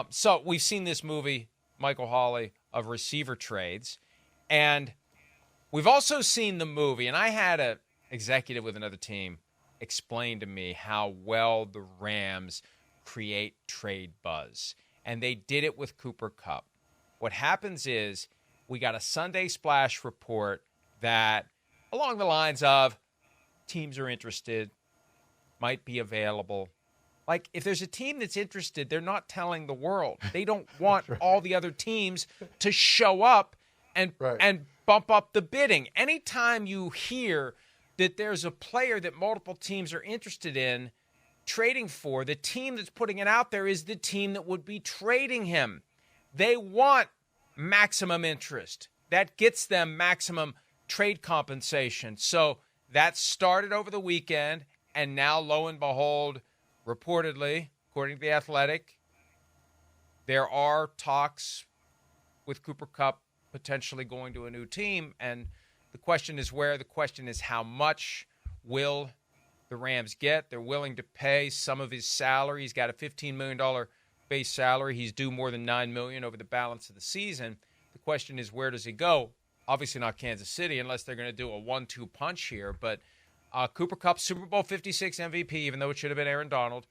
So we've seen this movie, Michael Holley, of receiver trades. And we've also seen the movie, and I had an executive with another team explain to me how well the Rams create trade buzz. And they did it with Cooper Kupp. What happens is we got a Sunday Splash report that along the lines of teams are interested, might be available. Like, if there's a team that's interested, they're not telling the world. They don't want all the other teams to show up and bump up the bidding. Anytime you hear that there's a player that multiple teams are interested in trading for, the team that's putting it out there is the team that would be trading him. They want maximum interest. That gets them maximum trade compensation. So that started over the weekend, and now, lo and behold, reportedly, according to The Athletic, there are talks with Cooper Kupp potentially going to a new team. And the question is where. The question is how much will the Rams get? They're willing to pay some of his salary. He's got a $15 million base salary. He's due more than $9 million over the balance of the season. The question is, where does he go? Obviously not Kansas City unless they're going to do a 1-2 punch here. But Cooper Kupp, Super Bowl 56 MVP, even though it should have been Aaron Donald.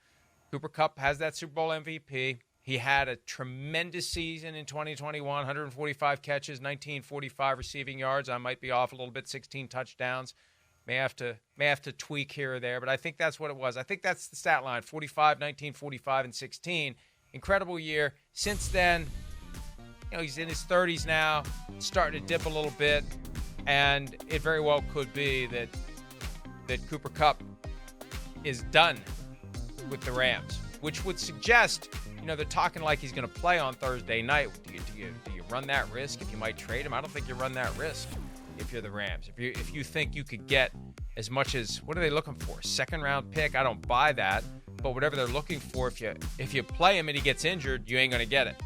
Cooper Kupp has that Super Bowl MVP. He had a tremendous season in 2021, 145 catches, 1945 receiving yards. I might be off a little bit, 16 touchdowns. May have to tweak here or there, but I think that's what it was. I think that's the stat line, 45, 19, 45, and 16. Incredible year. Since then, he's in his 30s now, starting to dip a little bit, and it very well could be that Cooper Kupp is done with the Rams, which would suggest, they're talking like he's going to play on Thursday night. Do you run that risk if you might trade him? I don't think you run that risk if you're the Rams. If you think you could get as much as, what are they looking for? Second round pick? I don't buy that. But whatever they're looking for, if you play him and he gets injured, you ain't going to get it.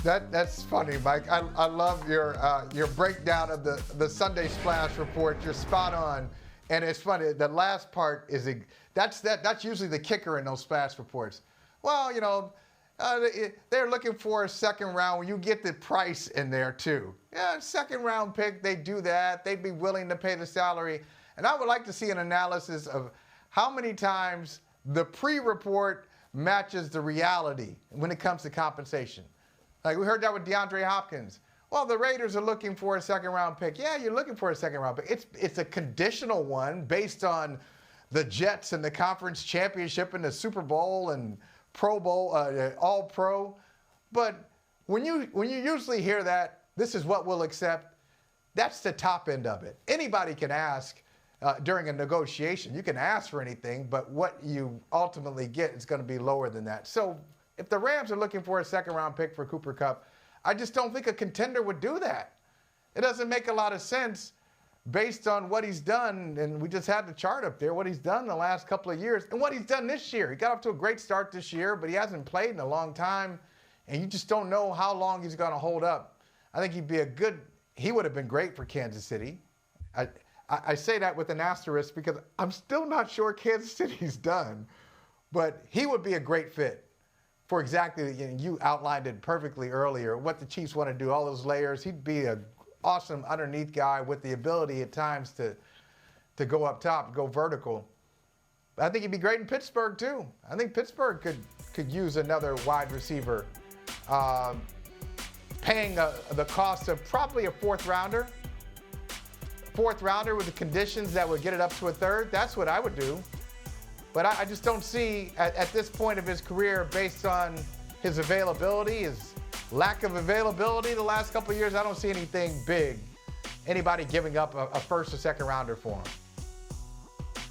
That's funny, Mike. I love your breakdown of the Sunday Splash report. You're spot on, and it's funny. The last part is that's usually the kicker in those splash reports. Well, they're looking for a second round. When you get the price in there too, second round pick. They do that. They'd be willing to pay the salary, and I would like to see an analysis of how many times the pre-report matches the reality when it comes to compensation. Like we heard that with DeAndre Hopkins. Well, the Raiders are looking for a second-round pick. Yeah, you're looking for a second-round pick. It's a conditional one based on the Jets and the conference championship and the Super Bowl and Pro Bowl, All-Pro. But when you usually hear that, this is what we'll accept, that's the top end of it. Anybody can ask during a negotiation. You can ask for anything, but what you ultimately get is going to be lower than that. So if the Rams are looking for a second-round pick for Cooper Kupp, I just don't think a contender would do that. It doesn't make a lot of sense based on what he's done, and we just had the chart up there, what he's done the last couple of years and what he's done this year. He got off to a great start this year, but he hasn't played in a long time, and you just don't know how long he's going to hold up. I think he would have been great for Kansas City. I say that with an asterisk because I'm still not sure Kansas City's done, but he would be a great fit for exactly, you outlined it perfectly earlier, what the Chiefs want to do, all those layers. He'd be an awesome underneath guy with the ability at times to go up top, go vertical. I think he'd be great in Pittsburgh too. I think Pittsburgh could use another wide receiver, paying the cost of probably a fourth rounder with the conditions that would get it up to a third. That's what I would do. But I just don't see, at this point of his career, based on his availability, his lack of availability the last couple of years, I don't see anything big, anybody giving up a first or second rounder for him.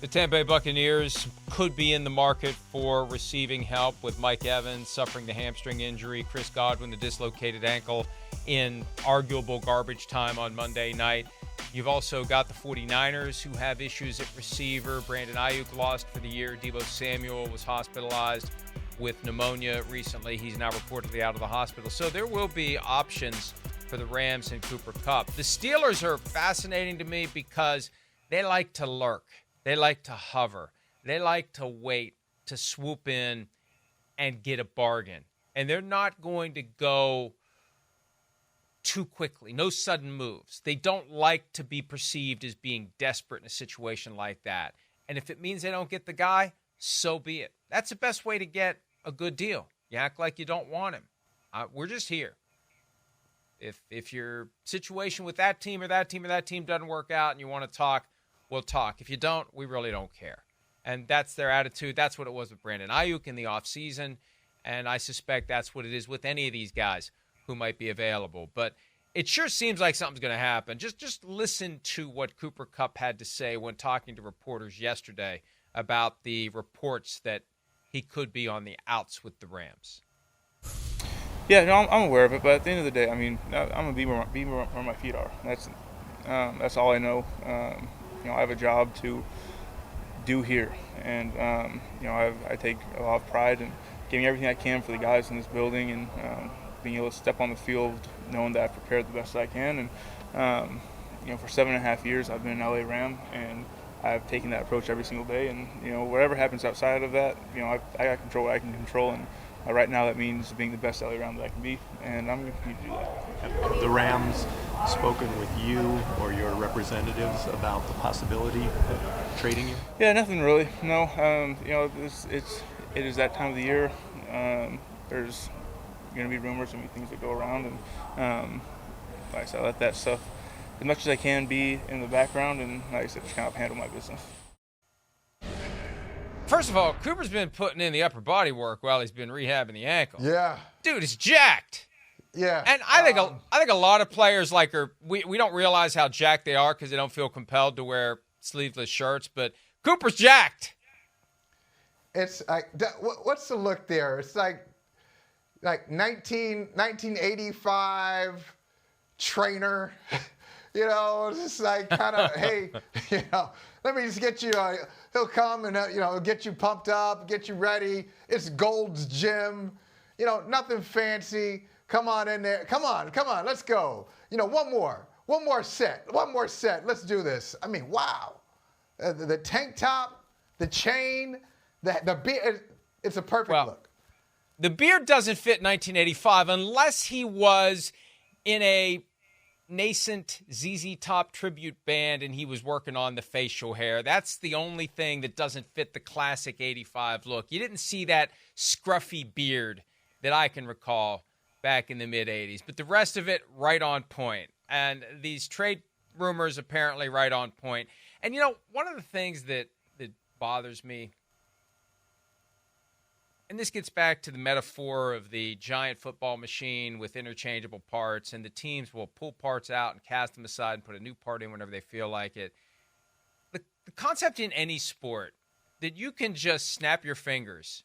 The Tampa Bay Buccaneers could be in the market for receiving help with Mike Evans suffering the hamstring injury, Chris Godwin the dislocated ankle in arguable garbage time on Monday night. You've also got the 49ers who have issues at receiver. Brandon Ayuk lost for the year. Deebo Samuel was hospitalized with pneumonia recently. He's now reportedly out of the hospital. So there will be options for the Rams and Cooper Kupp. The Steelers are fascinating to me because they like to lurk. They like to hover. They like to wait, to swoop in and get a bargain. And they're not going to go too quickly. No sudden moves. They don't like to be perceived as being desperate in a situation like that. And if it means they don't get the guy, so be it. That's the best way to get a good deal. You act like you don't want him. We're just here. If your situation with that team or that team or that team doesn't work out and you want to talk, we'll talk. If you don't, we really don't care. And that's their attitude. That's what it was with Brandon Ayuk in the offseason. And I suspect that's what it is with any of these guys who might be available. But it sure seems like something's going to happen. Just listen to what Cooper Kupp had to say when talking to reporters yesterday about the reports that he could be on the outs with the Rams. Yeah, no, I'm aware of it, but at the end of the day, I mean, I'm gonna be where my feet are. That's all I know. I have a job to do here, and I take a lot of pride in giving everything I can for the guys in this building, and being able to step on the field knowing that I've prepared the best I can. And for 7.5 years, I've been an LA Ram, and I've taken that approach every single day. And whatever happens outside of that, I got control what I can control, and right now that means being the best LA Ram that I can be, and I'm going to continue to do that. Have the Rams spoken with you or your representatives about the possibility of trading you? Yeah, nothing really. No, it is that time of the year. There's going to be rumors and things that go around, and like I said, I let that stuff as much as I can be in the background, and like I said, just kind of handle my business. First of all, Cooper's been putting in the upper body work while he's been rehabbing the ankle. Yeah. Dude is jacked. Yeah. And I think a lot of players we don't realize how jacked they are because they don't feel compelled to wear sleeveless shirts, but Cooper's jacked. It's like, what's the look there? It's like 1985 trainer. It's just like kind of, hey, let me just get you. He'll come and get you pumped up, get you ready. It's Gold's Gym, nothing fancy. Come on in there. Come on, let's go. One more set. Let's do this. I mean, wow. The tank top, the chain, the beard. It's a perfect look. The beard doesn't fit 1985 unless he was in a nascent ZZ Top tribute band and he was working on the facial hair. That's the only thing that doesn't fit the classic 85 look. You didn't see that scruffy beard that I can recall back in the mid-'80s. But the rest of it, right on point. And these trade rumors apparently right on point. And, one of the things that bothers me, and this gets back to the metaphor of the giant football machine with interchangeable parts, and the teams will pull parts out and cast them aside and put a new part in whenever they feel like it. The concept in any sport that you can just snap your fingers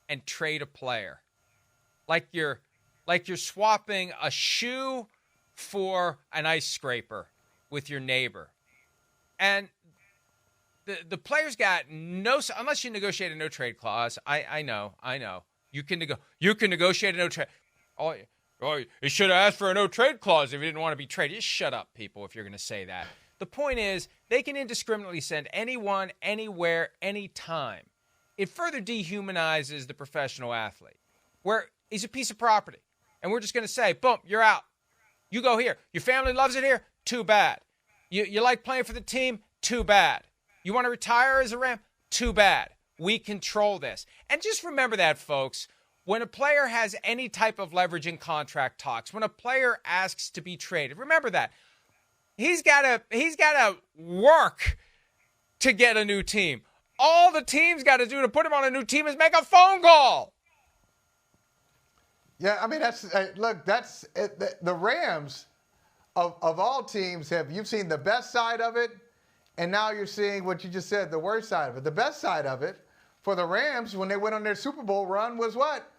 and trade a player, like you're swapping a shoe for an ice scraper with your neighbor, and the players got no, unless you negotiate a no trade clause. I know. You can negotiate a no trade. Oh, you should have asked for a no trade clause if you didn't want to be traded. Just shut up, people, if you're going to say that. The point is, they can indiscriminately send anyone, anywhere, anytime. It further dehumanizes the professional athlete, where he's a piece of property. And we're just going to say, boom, you're out. You go here. Your family loves it here? Too bad. You like playing for the team? Too bad. You want to retire as a Ram? Too bad. We control this. And just remember that, folks. When a player has any type of leverage in contract talks, when a player asks to be traded, remember that. He's got to work to get a new team. All the team's got to do to put him on a new team is make a phone call. Yeah, I mean, that's the Rams of all teams you've seen the best side of it. And now you're seeing what you just said, the worst side of it. The best side of it for the Rams when they went on their Super Bowl run was what?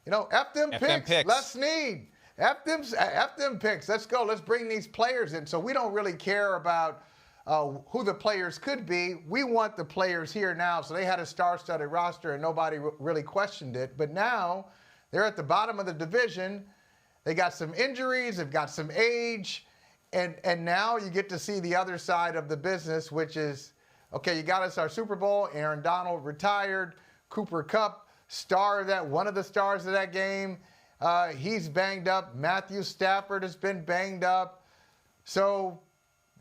F them picks. Let's need. F them picks. Let's go. Let's bring these players in. So we don't really care about who the players could be. We want the players here now. So they had a star-studded roster and nobody really questioned it. But now they're at the bottom of the division. They got some injuries. They've got some age. And now you get to see the other side of the business, which is, okay, you got us our Super Bowl. Aaron Donald retired. Cooper Kupp one of the stars of that game, he's banged up. Matthew Stafford has been banged up. So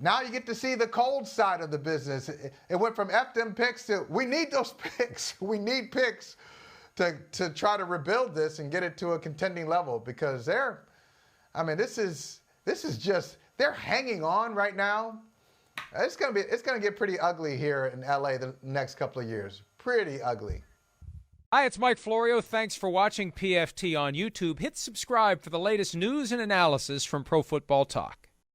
now you get to see the cold side of the business. It went from F them picks to we need those picks. We need picks to try to rebuild this and get it to a contending level because this is just they're hanging on right now. It's gonna get pretty ugly here in LA the next couple of years. Pretty ugly. Hi, it's Mike Florio. Thanks for watching PFT on YouTube. Hit subscribe for the latest news and analysis from Pro Football Talk.